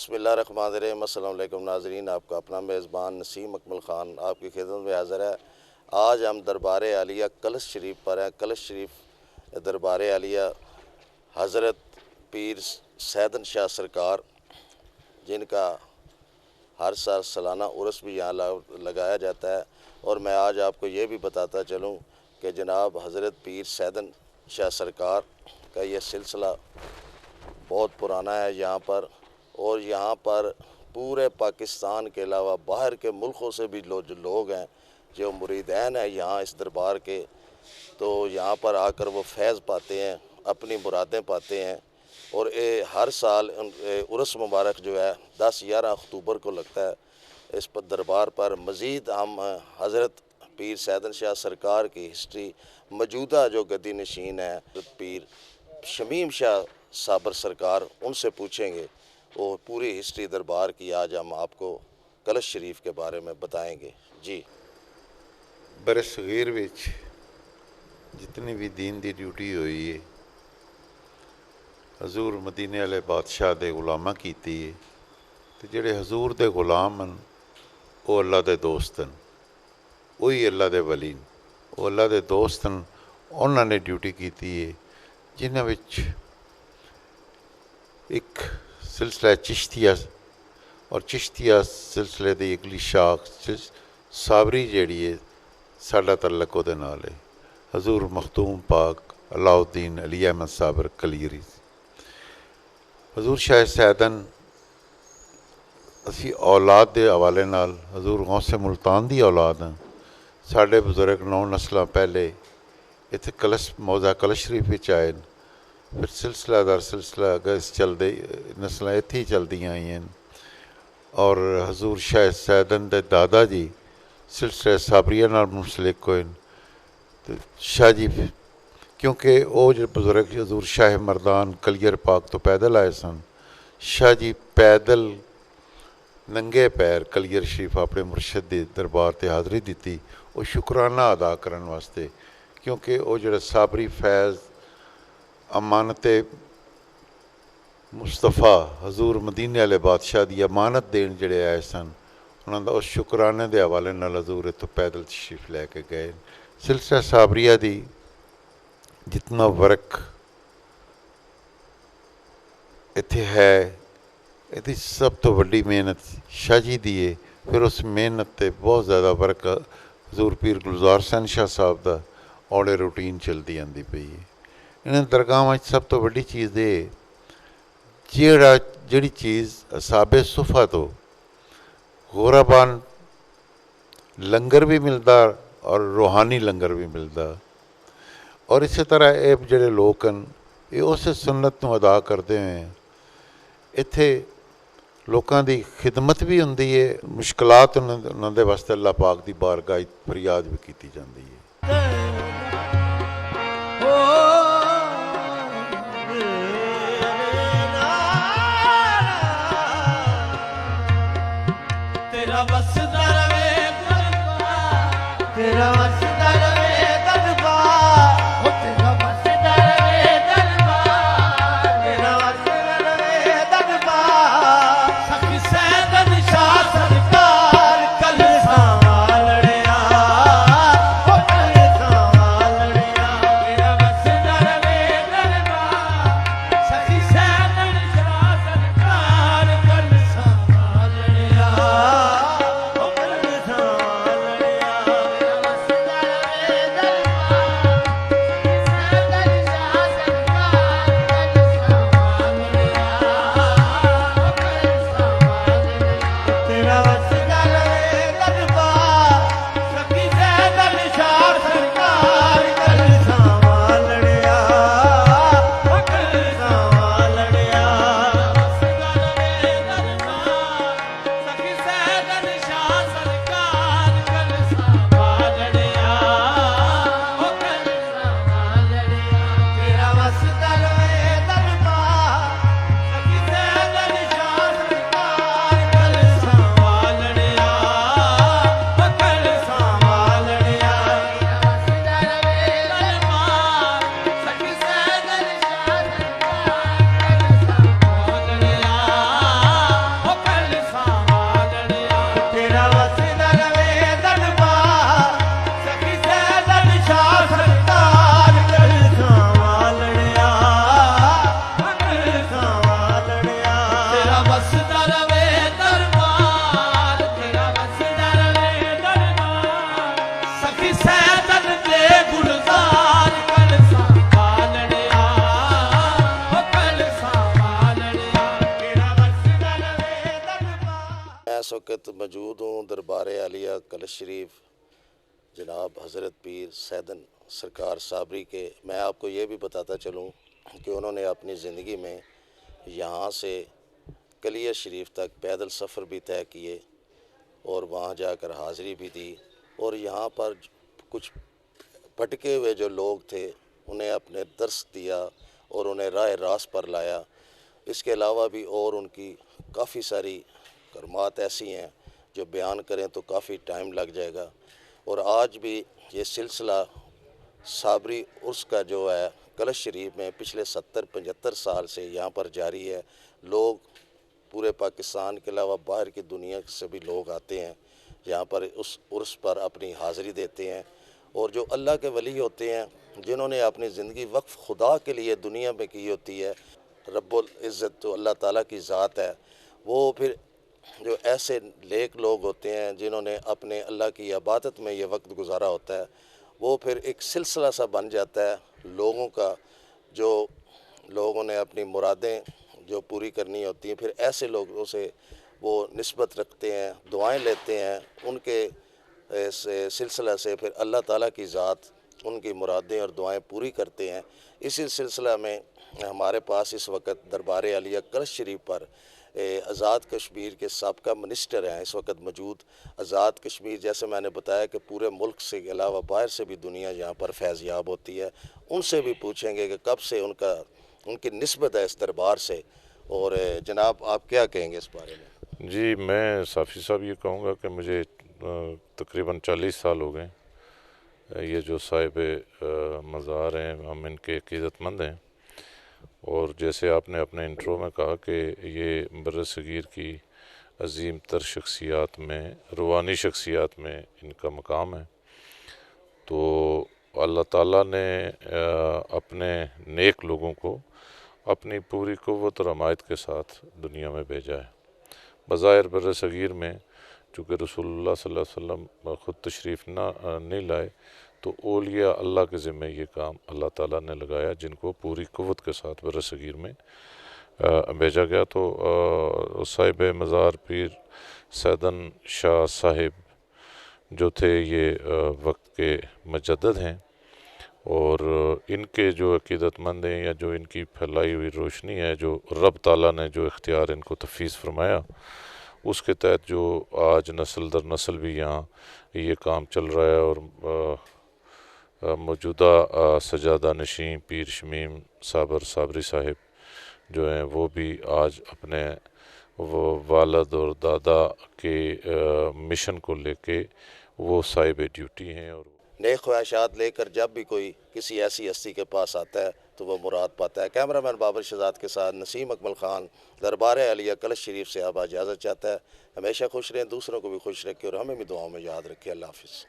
بسم اللہ الرحمن الرحیم۔ السلام علیکم ناظرین، آپ کا اپنا میزبان نسیم اکمل خان آپ کی خدمت میں حاضر ہے۔ آج ہم دربار عالیہ کلش شریف پر ہیں۔ کلش شریف دربار عالیہ حضرت پیر سیدن شاہ سرکار، جن کا ہر سال سالانہ عرس بھی یہاں لگایا جاتا ہے، اور میں آج آپ کو یہ بھی بتاتا چلوں کہ جناب حضرت پیر سیدن شاہ سرکار کا یہ سلسلہ بہت پرانا ہے یہاں پر، اور یہاں پر پورے پاکستان کے علاوہ باہر کے ملکوں سے بھی جو لوگ ہیں، جو مریدین ہیں یہاں اس دربار کے، تو یہاں پر آ کر وہ فیض پاتے ہیں، اپنی مرادیں پاتے ہیں۔ اور ہر سال عرس مبارک جو ہے 10-11 اکتوبر کو لگتا ہے اس پر دربار پر۔ مزید ہم حضرت پیر سیدن شاہ سرکار کی ہسٹری، موجودہ جو گدی نشین ہیں حضرت پیر شمیم شاہ صابر سرکار، ان سے پوچھیں گے، وہ پوری ہسٹری دربار کی آج ہم آپ کو کلش شریف کے بارے میں بتائیں گے۔ جی، بر صغیر وچ جتنی بھی دین دی ڈیوٹی ہوئی ہے حضور مدینے والے بادشاہ دے غلاماں کیتی ہے، تے جڑے حضور دے غلام ہیں وہ اللہ دے دوست ہیں، وہی اللہ دے ولی ہیں، وہ اللہ دے دوست ہیں، انہوں نے ڈیوٹی کیتی ہے جنہاں وچ ایک سلسلہ چشتیہ اور چشتیہ سلسلے دی اگلی شاخ صابری جیڑی ہے ساڈا تعلق وہ نال ہے۔ حضور مختوم پاک علاء الدین علی احمد صابر کلیری، حضور شاہ سیدن اسی اولاد دے حوالے نال حضور غوث ملتان دی اولاد ہیں۔ ساڈے بزرگ 9 نسلاں پہلے اتنے موضع کلش شریف وچ آئے، پھر سلسلہ در سلسلہ اگس چلتے نسلیں اتھے ہی چلدیاں آئی ہیں، اور حضور شاہ سیدن دے دادا جی سلسلہ صابریہ نال منسلک ہوئے۔ تو شاہ جی کیونکہ وہ جو بزرگ حضور شاہ مردان کلیئر پاک تو پیدل آئے سن، شاہ جی پیدل ننگے پیر کلیئر شریف اپنے مرشد دی دربار تے حاضری دیتی، وہ شکرانہ ادا کرن واسطے، کیونکہ وہ جڑا صابری فیض امانت مصطفیٰ حضور مدینے والے بادشاہ دی امانت دین جڑے آئے سن، انہوں دا اس شکرانے دے حوالے نال حضور اتوں پیدل تشریف لے کے گئے۔ سلسلہ صابریہ دی جتنا ورک اتھے ہے، اتنی سب تو وڈی محنت شاہ جی دی ہے۔ پھر اس محنت تے بہت زیادہ ورک حضور پیر گلزار حسین شاہ صاحب دا اوڑے روٹین چلتی آندی پئی ہے۔ انہیں درگاہ سب تو وڈی چیز ہے جڑی چیز اصحاب صفا تو غربان لنگر بھی ملتا اور روحانی لنگر بھی ملتا، اور اسی طرح یہ جڑے لوگ ہیں یہ اس سنت نو ادا کرتے ہیں۔ اتھے لوکاں دی خدمت بھی ہوندی ہے، مشکلات انہاں دے واسطے اللہ پاک دی بارگاہ فریاد بھی کیتی جاندی ہے۔ اس وقت موجود ہوں دربار عالیہ کلش شریف جناب حضرت پیر سیدن سرکار صابری کے. میں آپ کو یہ بھی بتاتا چلوں کہ انہوں نے اپنی زندگی میں یہاں سے کلیہ شریف تک پیدل سفر بھی طے کیے اور وہاں جا کر حاضری بھی دی، اور یہاں پر کچھ بھٹکے ہوئے جو لوگ تھے انہیں اپنے درس دیا اور انہیں راہ راست پر لایا. اس کے علاوہ بھی اور ان کی کافی ساری کرامات ایسی ہیں جو بیان کریں تو کافی ٹائم لگ جائے گا. اور آج بھی یہ سلسلہ صابری عرس کا جو ہے کلش شریف میں پچھلے 70-75 سال سے یہاں پر جاری ہے. لوگ پورے پاکستان کے علاوہ باہر کی دنیا سے بھی لوگ آتے ہیں یہاں پر اس عرس پر اپنی حاضری دیتے ہیں. اور جو اللہ کے ولی ہوتے ہیں جنہوں نے اپنی زندگی وقف خدا کے لیے دنیا میں کی ہوتی ہے، رب العزت تو اللہ تعالیٰ کی ذات ہے، وہ پھر جو ایسے نیک لوگ ہوتے ہیں جنہوں نے اپنے اللہ کی عبادت میں یہ وقت گزارا ہوتا ہے، وہ پھر ایک سلسلہ سا بن جاتا ہے لوگوں کا، جو لوگوں نے اپنی مرادیں جو پوری کرنی ہوتی ہیں پھر ایسے لوگوں سے وہ نسبت رکھتے ہیں، دعائیں لیتے ہیں. ان کے اس سلسلہ سے پھر اللہ تعالیٰ کی ذات ان کی مرادیں اور دعائیں پوری کرتے ہیں. اسی سلسلہ میں ہمارے پاس اس وقت دربار عالیہ کلش شریف پر آزاد کشمیر کے سابقہ منسٹر ہیں اس وقت موجود. آزاد کشمیر جیسے میں نے بتایا کہ پورے ملک سے کے علاوہ باہر سے بھی دنیا یہاں پر فیض یاب ہوتی ہے. ان سے بھی پوچھیں گے کہ کب سے ان کی نسبت ہے اس دربار سے. اور جناب آپ کیا کہیں گے اس بارے میں؟ جی میں صافی صاحب یہ کہوں گا کہ مجھے تقریباً 40 سال ہو گئے. یہ جو صاحب مزار ہیں ہم ان کے عقیدت مند ہیں، اور جیسے آپ نے اپنے انٹرو میں کہا کہ یہ بر صغیر کی عظیم تر شخصیات میں، روحانی شخصیات میں ان کا مقام ہے. تو اللہ تعالیٰ نے اپنے نیک لوگوں کو اپنی پوری قوت اور حمایت کے ساتھ دنیا میں بھیجا ہے. بظاہر بر صغیر میں چونکہ رسول اللہ صلی اللہ علیہ وسلم خود تشریف نہیں لائے، تو اولیاء اللہ کے ذمہ یہ کام اللہ تعالیٰ نے لگایا جن کو پوری قوت کے ساتھ بر صغیر میں بھیجا گیا. تو صاحب مزار پیر سیدن شاہ صاحب جو تھے یہ وقت کے مجدد ہیں، اور ان کے جو عقیدت مند ہیں یا جو ان کی پھیلائی ہوئی روشنی ہے، جو رب تعالیٰ نے جو اختیار ان کو تفویض فرمایا، اس کے تحت جو آج نسل در نسل بھی یہاں یہ کام چل رہا ہے. اور موجودہ سجادہ نشین پیر شمیم صابر صابری صاحب جو ہیں وہ بھی آج اپنے وہ والد اور دادا کے مشن کو لے کے وہ صاحب ڈیوٹی ہیں. اور نیک خواہشات لے کر جب بھی کوئی کسی ایسی ہستی کے پاس آتا ہے تو وہ مراد پاتا ہے. کیمرہ مین بابر شہزاد کے ساتھ نسیم اکمل خان، دربار عالیہ کلش شریف سے اب اجازت چاہتا ہے. ہمیشہ خوش رہیں، دوسروں کو بھی خوش رکھے اور ہمیں بھی دعاؤں میں یاد رکھے. اللہ حافظ.